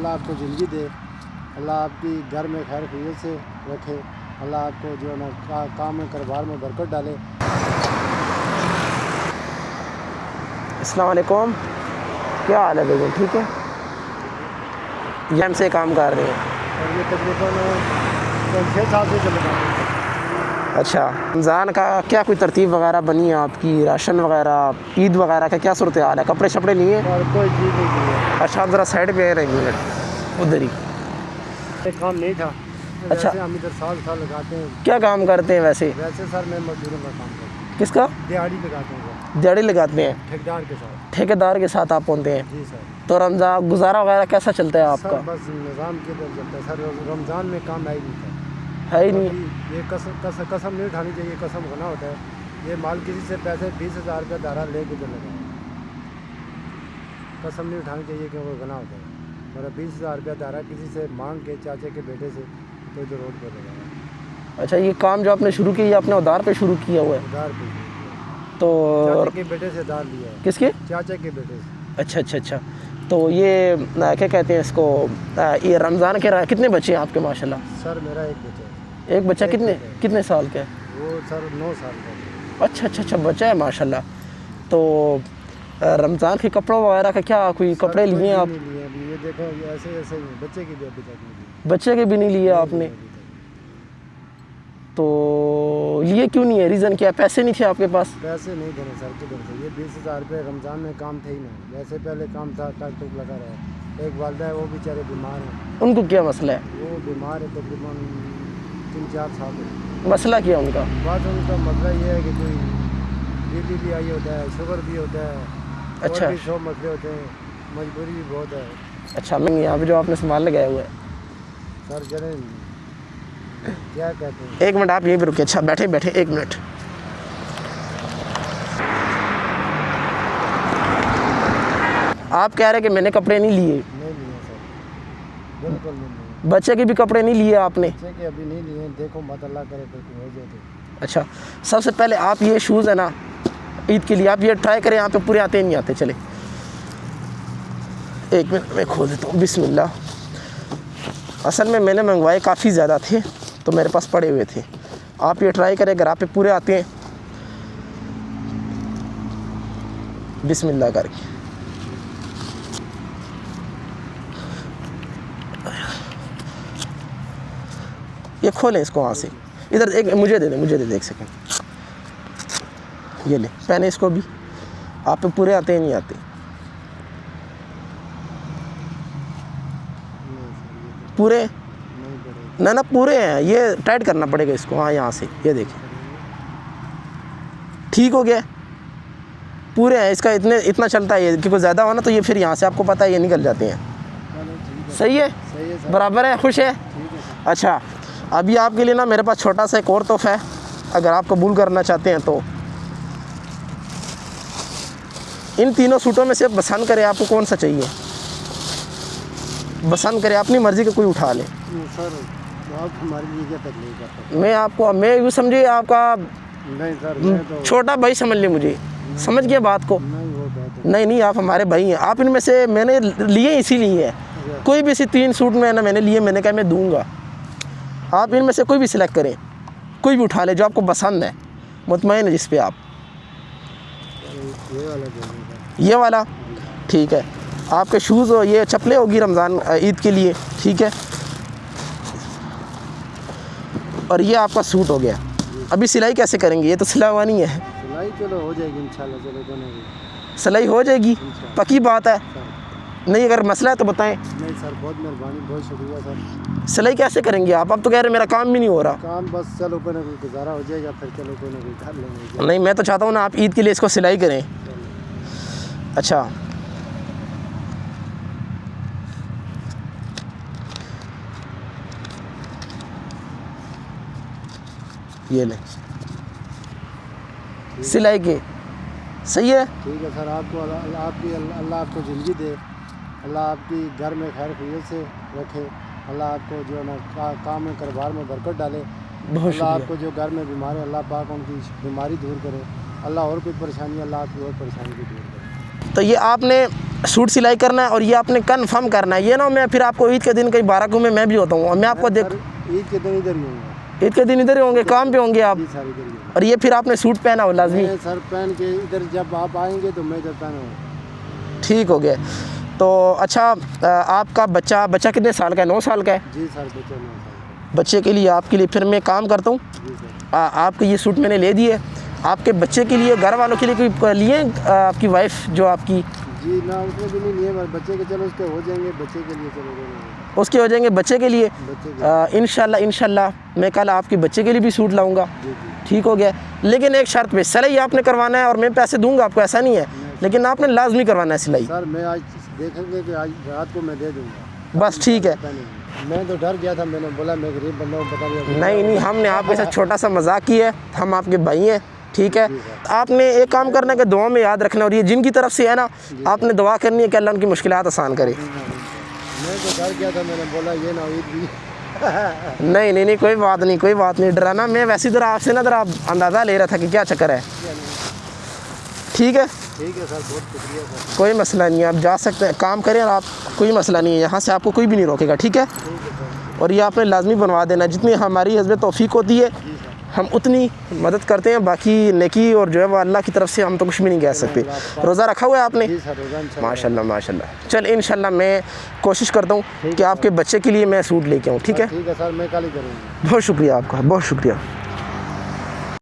अल्लाह आपको ज़िंदगी दे, अल्लाह आपकी घर में खैर खैरियत से रखे, अल्लाह आपको जो है ना काम में कारोबार में बरकत डाले। अस्सलाम वालेकुम, क्या हाल है बेगम? ठीक है, ये हमसे काम कर रहे हैं और ये तकरीबन 6 साल से चल रहा है। अच्छा, रमज़ान का क्या कोई तरतीब वगैरह बनी है आपकी? राशन वगैरह, ईद वगैरह का क्या सूरत हाल है? कपड़े शपड़े लिए? और कोई चीज़ नहीं की है। अच्छा, ज़रा साइड पे रह मिनट, उधर ही। ये काम नहीं था। अच्छा, वैसे हम इधर साल लगाते हैं। क्या काम करते हैं वैसे? वैसे सर मैं मजदूरों का काम करता हूँ। किसका? दिहाड़ी लगाते हैं सर। दिहाड़ी लगाते हैं? ठेकेदार के साथ। ठेकेदार के साथ आप पहुँचते हैं? जी सर। तो रमज़ान गुजारा वगैरह कैसा चलता है आपका? सर बस निज़ाम के अंदर चलता है सर। रमज़ान में काम है ही नहीं था, है ही नहीं। ये कसम नहीं उठानी चाहिए, कसम खाना होता है। ये माल किसी से पैसे 20,000 रुपये धारा ले के चले गए, कसम नहीं उठानी चाहिए क्योंकि गना होता है। मेरा 20,000 रुपया धारा किसी से मांग के चाचे के बेटे से तो जो रोड पर लगा। अच्छा, ये काम जो आपने शुरू किया, ये आपने उधार पे शुरू किया हुआ है? उधार पे तो चाचे के बेटे से उधार लिया है। किसके? चाचे के बेटे से। अच्छा अच्छा अच्छा। तो ये क्या कहते हैं इसको, ये रमज़ान के कितने बच्चे हैं आपके माशाल्लाह? सर मेरा एक बच्चा है। एक बच्चा? कितने साल का है वो? सर 9 साल का है। अच्छा अच्छा अच्छा, बच्चा है माशाल्लाह। तो रमज़ान के कपड़ों वगैरह का क्या कोई कपड़े लिए हैं आप? नहीं लिए अभी, ये देखो ये ऐसे ऐसे ही बच्चे की भी अभी तक नहीं ली। बच्चे के भी नहीं लिए आपने? तो लिए क्यों नहीं है? रीज़न क्या है? पैसे नहीं थे आपके पास? पैसे नहीं देने सर किधर से। ये 20,000 रुपये रमज़ान में काम थे ही नहीं। वैसे पहले काम था, टक टुक लगा रहा। एक वालदा है, वो बेचारे बीमार हैं। उनको क्या मसला है? वो बीमार है तकरीबन 3-4 साल से। मसला क्या है उनका? बात उनका मसला ये है कि कोई बीपी भी आई होता है, शुगर भी होता है। अच्छा। और भी 100 मसले होते हैं, मजबूरी भी बहुत है। अच्छा, मैं यहाँ पे जो आपने सामान लगाया हुआ है सर जरे क्या कहते हैं। एक मिनट आप यहीं पर रुके। अच्छा, बैठे बैठे, एक मिनट। आप कह रहे हैं कि मैंने कपड़े नहीं लिए? नहीं लिए सर, बिल्कुल नहीं लिए। बच्चे के भी कपड़े नहीं लिए आपने? बच्चे के अभी नहीं लिए, देखो मत अल्लाह करे तो हो जाए तो। अच्छा, सबसे पहले आप ये शूज़ है ना ईद के लिए, आप ये ट्राई करें। यहाँ पे पूरे आते नहीं आते? चले एक मिनट मैं खोल देता हूँ। बिस्मिल्लाह। असल में मैंने मंगवाए काफ़ी ज़्यादा थे तो मेरे पास पड़े हुए थे। आप ये ट्राई करें, अगर आप पे पूरे आते हैं। बिस्मिल्लाह करके ये खोलें इसको वहाँ से। इधर एक मुझे दे दे एक सेकंड। ये ले, पहने इसको भी। आप पे पूरे आते हैं नहीं आते? पूरे ना ना पूरे हैं। ये टाइट करना पड़ेगा इसको। हाँ, यहाँ से ये देखिए, ठीक हो गया। पूरे हैं। इसका इतना चलता है ये, क्योंकि ज़्यादा हो ना तो ये फिर यहाँ से आपको पता है ये निकल जाते हैं। सही है, बराबर है, खुश है? अच्छा, अभी आपके लिए ना मेरे पास छोटा सा एक और तोहफा है, अगर आप कबूल करना चाहते हैं तो। इन तीनों सूटों में से पसंद करें, आपको कौन सा चाहिए? पसंद करें, अपनी मर्ज़ी का कोई उठा ले। सर आप हमारे लिए क्या तकलीफ है? मैं यूँ समझिए आपका नहीं सर, मैं तो छोटा भाई समझ ले मुझे। समझ गए बात को? नहीं वो बात नहीं, आप हमारे भाई हैं। आप इनमें से मैंने लिए इसीलिए है। कोई भी ऐसे 3 सूट में ना मैंने लिए, मैंने कहा मैं दूंगा। आप इनमें से कोई भी सिलेक्ट करें, कोई भी उठा ले जो आपको पसंद है, मुतमईन है जिस पे आप। ये वाला देंगे। ये वाला ठीक है। आपके शूज़ और ये चप्पलें होगी रमज़ान ईद के लिए, ठीक है। और ये आपका सूट हो गया। अभी सिलाई कैसे करेंगे? ये तो सिलावानी है। सिलाई चलो हो जाएगी इंशाल्लाह। चलो बनेगी, सिलाई हो जाएगी, पक्की बात है। नहीं, अगर मसला है तो बताएं। नहीं सर, बहुत मेहरबानी, बहुत शुक्रिया सर। सिलाई कैसे करेंगे आप? अब तो कह रहे हैं मेरा काम भी नहीं हो रहा। काम बस चलो कोई ना कोई गुजारा हो जाएगा, फिर चलो कोई ना कोई कर लेंगे। नहीं, मैं तो चाहता हूँ ना आप ईद के लिए इसको सिलाई करें। अच्छा, ये ले सिलाई के। सही है, ठीक है सर। आपको अल्लाह आपको ज़िंदगी दे, अल्लाह आपकी घर में खैर खैरियत से रखे, अल्लाह आपको जो है ना काम में कारोबार में बरकत डाले। बहुत अल्लाह शुक्रिया। आपको जो घर में बीमार है, अल्लाह पाक उनकी बीमारी दूर करे। अल्लाह और कोई परेशानी, अल्लाह आपकी और परेशानी भी दूर करे। तो ये आपने सूट सिलाई करना है और ये आपने कन्फर्म करना है। ये ना मैं फिर आपको ईद के दिन कहीं बाराकों में मैं भी होता हूँ और मैं आपको देख ईद के दिन इधर ही होंगे। ईद के दिन इधर ही होंगे, काम पे होंगे आप। जी सर इधर ही होंगे। और ये फिर आपने सूट पहना हो लाजमी। मैं सर पहन के इधर जब आप आएंगे तो मैं जब पहना। ठीक हो गया। तो अच्छा आपका बच्चा कितने साल का है? 9 साल का है। जी सर बच्चे 9 साल का। बच्चे के लिए आपके लिए फिर मैं काम करता हूँ। जी सर। आपके ये सूट मैंने ले दिए। आपके बच्चे के लिए, घर वालों के लिए कोई लिए आपकी वाइफ जो आपकी? जी ना उसमें भी नहीं लिए, बच्चे के चलो उसके हो जाएंगे, बच्चे के लिए चलो उसके हो जाएंगे बच्चे के लिए। बच्चे इंशाल्लाह मैं कल आपके बच्चे के लिए भी सूट लाऊंगा। जी। ठीक हो गया। लेकिन एक शर्त पे, सिलाई आपने करवाना है और मैं पैसे दूंगा आपको, ऐसा नहीं है, लेकिन आपने लाजमी करवाना है सिलाई। सर मैं आज देखेंगे कि आज रात को मैं दे दूंगा। बस ठीक है। मैं तो डर गया था, मैंने बोला मैं गरीब बंदा हूँ, पता नहीं। नहीं हमने आपके साथ छोटा सा मजाक किया है, हम आपके भाई हैं। ठीक है। आपने एक काम करना है कि दुआ में याद रखना, और ये जिनकी तरफ से है ना, आपने दुआ करनी है कि अल्लाह उनकी मुश्किलात आसान करे। मैं तो डर गया था, मैंने बोला ये ना ईद भी नहीं कोई बात नहीं डराना। मैं वैसी तरह आपसे ना तरह अंदाज़ा ले रहा था कि क्या चक्कर है। ठीक है सर, बहुत शुक्रिया सर। कोई मसला नहीं है, आप जा सकते हैं, काम करें और आप, कोई मसला नहीं है, यहाँ से आपको कोई भी नहीं रोकेगा। ठीक है। और ये आपने लाजमी बनवा देना, जितनी हमारी हस्बत तौफीक होती है हम उतनी मदद करते हैं। बाकी नेकी और जो है वो अल्लाह की तरफ से, हम तो कुछ भी नहीं कह सकते। रोज़ा रखा हुआ है आपने? माशाल्लाह। चल इंशाल्लाह मैं कोशिश करता हूँ कि आपके बच्चे के लिए मैं सूट लेके आऊँ। ठीक है सर, मैं कल ही करूँगा। बहुत शुक्रिया आपका, बहुत शुक्रिया।